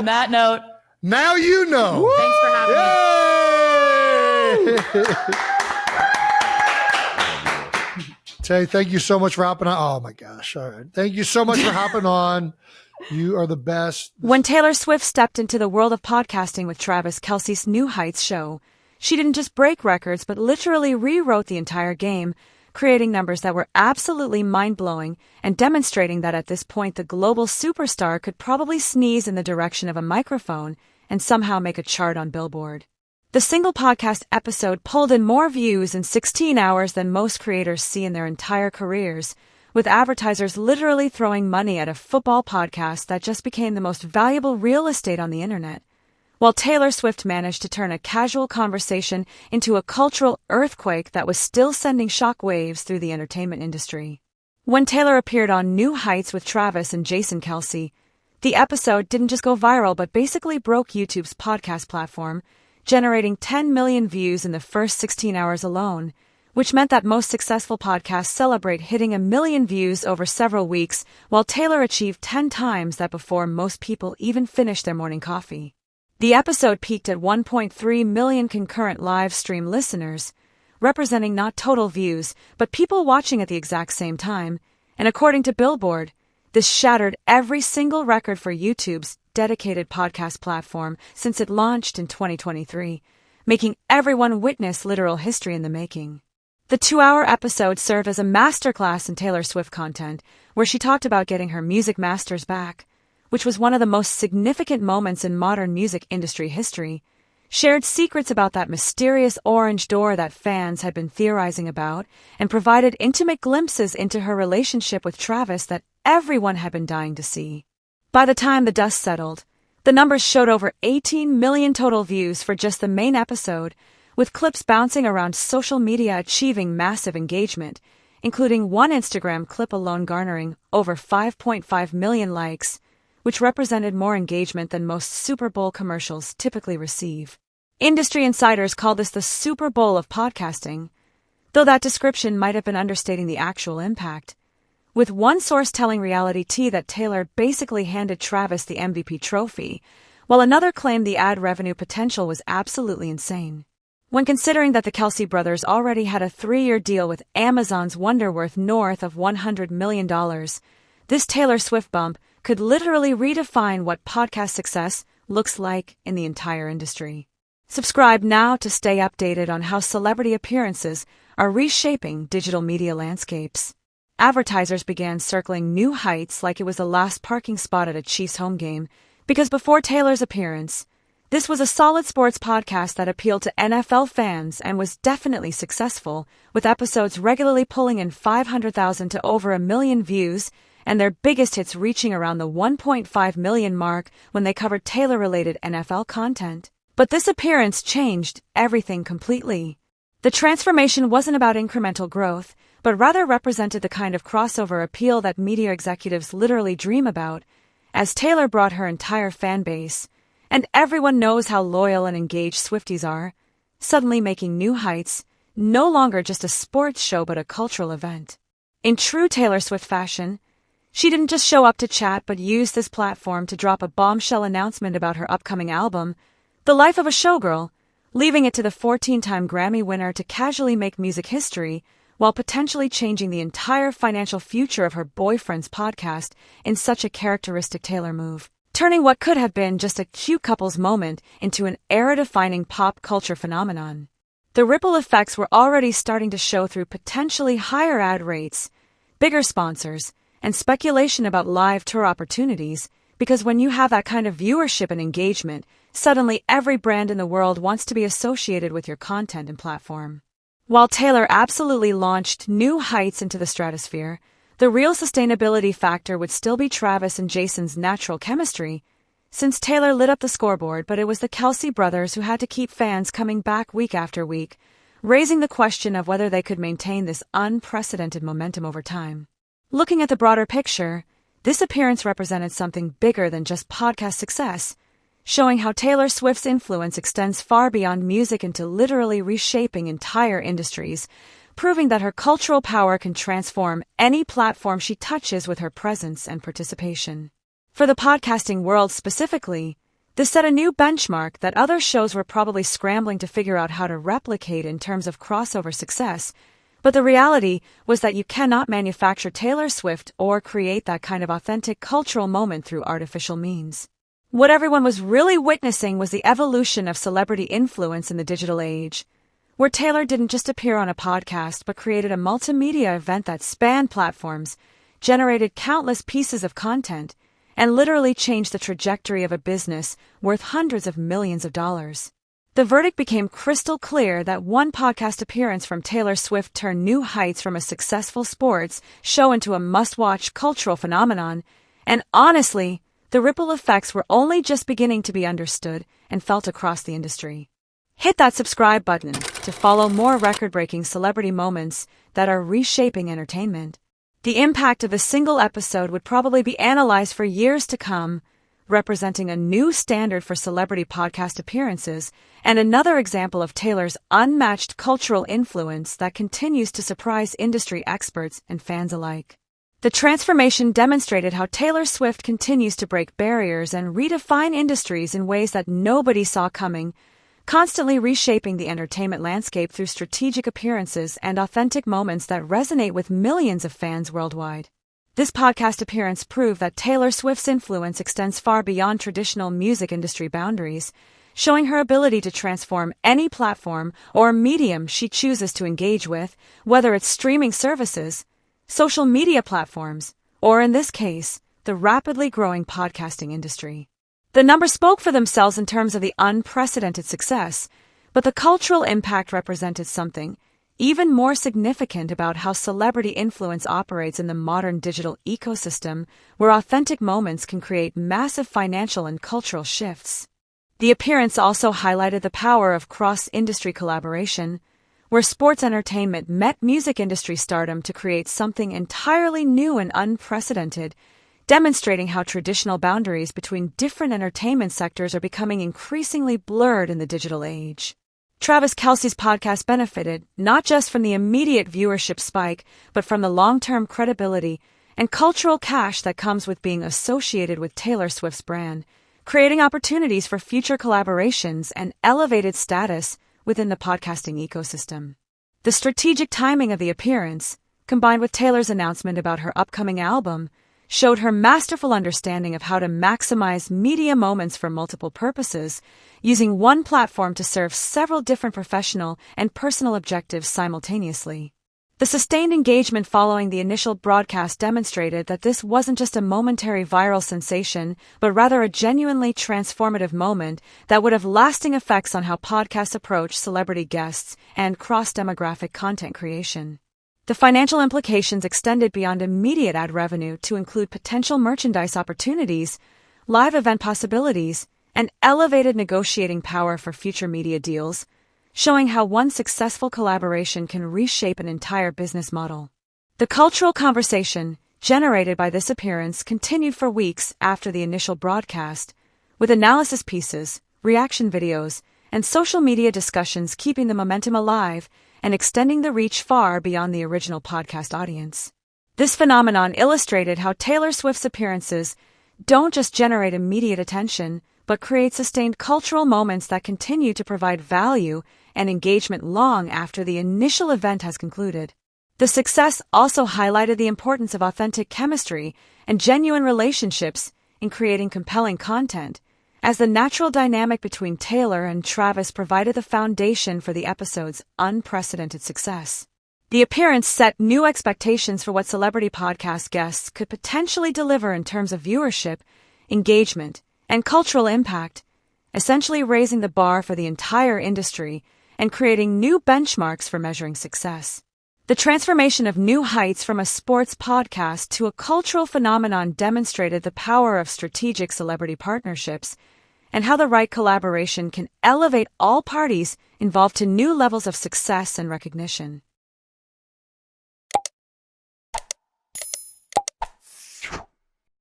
on that note, now you know. Woo! Thanks for having me. Tay, thank you so much for hopping on. Oh my gosh. All right. Thank you so much for hopping on. You are the best. When Taylor Swift stepped into the world of podcasting with Travis Kelce's New Heights show, she didn't just break records, but literally rewrote the entire game, creating numbers that were absolutely mind-blowing and demonstrating that at this point the global superstar could probably sneeze in the direction of a microphone and somehow make a chart on Billboard. The single podcast episode pulled in more views in 16 hours than most creators see in their entire careers, with advertisers literally throwing money at a football podcast that just became the most valuable real estate on the internet, while Taylor Swift managed to turn a casual conversation into a cultural earthquake that was still sending shockwaves through the entertainment industry. When Taylor appeared on New Heights with Travis and Jason Kelce, the episode didn't just go viral but basically broke YouTube's podcast platform, generating 10 million views in the first 16 hours alone, which meant that most successful podcasts celebrate hitting 1 million views over several weeks, while Taylor achieved 10 times that before most people even finished their morning coffee. The episode peaked at 1.3 million concurrent live stream listeners, representing not total views, but people watching at the exact same time, and according to Billboard, this shattered every single record for YouTube's dedicated podcast platform since it launched in 2023, making everyone witness literal history in the making. The 2-hour episode served as a masterclass in Taylor Swift content, where she talked about getting her music masters back, which was one of the most significant moments in modern music industry history, shared secrets about that mysterious orange door that fans had been theorizing about, and provided intimate glimpses into her relationship with Travis that everyone had been dying to see. By the time the dust settled, the numbers showed over 18 million total views for just the main episode, with clips bouncing around social media achieving massive engagement, including one Instagram clip alone garnering over 5.5 million likes, which represented more engagement than most Super Bowl commercials typically receive. Industry insiders call this the Super Bowl of podcasting, though that description might have been understating the actual impact, with one source telling Reality T that Taylor basically handed Travis the MVP trophy, while another claimed the ad revenue potential was absolutely insane. When considering that the Kelce brothers already had a 3-year deal with Amazon's Wonder worth north of $100 million, this Taylor Swift bump could literally redefine what podcast success looks like in the entire industry. Subscribe now to stay updated on how celebrity appearances are reshaping digital media landscapes. Advertisers began circling New Heights like it was the last parking spot at a Chiefs home game, because before Taylor's appearance, this was a solid sports podcast that appealed to NFL fans and was definitely successful, with episodes regularly pulling in 500,000 to over 1 million views, and their biggest hits reaching around the 1.5 million mark when they covered Taylor-related NFL content. But this appearance changed everything completely. The transformation wasn't about incremental growth, but rather represented the kind of crossover appeal that media executives literally dream about, as Taylor brought her entire fan base, and everyone knows how loyal and engaged Swifties are, suddenly making New Heights no longer just a sports show but a cultural event. In true Taylor Swift fashion, she didn't just show up to chat but used this platform to drop a bombshell announcement about her upcoming album, The Life of a Showgirl, leaving it to the 14-time Grammy winner to casually make music history while potentially changing the entire financial future of her boyfriend's podcast in such a characteristic Taylor move, turning what could have been just a cute couple's moment into an era-defining pop culture phenomenon. The ripple effects were already starting to show through potentially higher ad rates, bigger sponsors, and speculation about live tour opportunities, because when you have that kind of viewership and engagement, suddenly every brand in the world wants to be associated with your content and platform. While Taylor absolutely launched New Heights into the stratosphere, the real sustainability factor would still be Travis and Jason's natural chemistry, since Taylor lit up the scoreboard, but it was the Kelce brothers who had to keep fans coming back week after week, raising the question of whether they could maintain this unprecedented momentum over time. Looking at the broader picture, this appearance represented something bigger than just podcast success, showing how Taylor Swift's influence extends far beyond music into literally reshaping entire industries, proving that her cultural power can transform any platform she touches with her presence and participation. For the podcasting world specifically, This set a new benchmark that other shows were probably scrambling to figure out how to replicate in terms of crossover success. But the reality was that you cannot manufacture Taylor Swift or create that kind of authentic cultural moment through artificial means. What everyone was really witnessing was the evolution of celebrity influence in the digital age, where Taylor didn't just appear on a podcast but created a multimedia event that spanned platforms, generated countless pieces of content, and literally changed the trajectory of a business worth hundreds of millions of dollars. The verdict became crystal clear that one podcast appearance from Taylor Swift turned New Heights from a successful sports show into a must-watch cultural phenomenon, and honestly, the ripple effects were only just beginning to be understood and felt across the industry. Hit that subscribe button to follow more record-breaking celebrity moments that are reshaping entertainment. The impact of a single episode would probably be analyzed for years to come, representing a new standard for celebrity podcast appearances and another example of Taylor's unmatched cultural influence that continues to surprise industry experts and fans alike. The transformation demonstrated how Taylor Swift continues to break barriers and redefine industries in ways that nobody saw coming, constantly reshaping the entertainment landscape through strategic appearances and authentic moments that resonate with millions of fans worldwide. This podcast appearance proved that Taylor Swift's influence extends far beyond traditional music industry boundaries, showing her ability to transform any platform or medium she chooses to engage with, whether it's streaming services, social media platforms, or in this case, the rapidly growing podcasting industry. The numbers spoke for themselves in terms of the unprecedented success, but the cultural impact represented something even more significant about how celebrity influence operates in the modern digital ecosystem, where authentic moments can create massive financial and cultural shifts. The appearance also highlighted the power of cross-industry collaboration, where sports entertainment met music industry stardom to create something entirely new and unprecedented, demonstrating how traditional boundaries between different entertainment sectors are becoming increasingly blurred in the digital age. Travis Kelce's podcast benefited not just from the immediate viewership spike, but from the long-term credibility and cultural cash that comes with being associated with Taylor Swift's brand, creating opportunities for future collaborations and elevated status within the podcasting ecosystem. The strategic timing of the appearance, combined with Taylor's announcement about her upcoming album, showed her masterful understanding of how to maximize media moments for multiple purposes, using one platform to serve several different professional and personal objectives simultaneously. The sustained engagement following the initial broadcast demonstrated that this wasn't just a momentary viral sensation, but rather a genuinely transformative moment that would have lasting effects on how podcasts approach celebrity guests and cross-demographic content creation. The financial implications extended beyond immediate ad revenue to include potential merchandise opportunities, live event possibilities, and elevated negotiating power for future media deals, showing how one successful collaboration can reshape an entire business model. The cultural conversation generated by this appearance continued for weeks after the initial broadcast, with analysis pieces, reaction videos, and social media discussions keeping the momentum alive and extending the reach far beyond the original podcast audience. This phenomenon illustrated how Taylor Swift's appearances don't just generate immediate attention, but create sustained cultural moments that continue to provide value and engagement long after the initial event has concluded. The success also highlighted the importance of authentic chemistry and genuine relationships in creating compelling content, as the natural dynamic between Taylor and Travis provided the foundation for the episode's unprecedented success. The appearance set new expectations for what celebrity podcast guests could potentially deliver in terms of viewership, engagement, and cultural impact, essentially raising the bar for the entire industry and creating new benchmarks for measuring success. The transformation of New Heights from a sports podcast to a cultural phenomenon demonstrated the power of strategic celebrity partnerships and how the right collaboration can elevate all parties involved to new levels of success and recognition.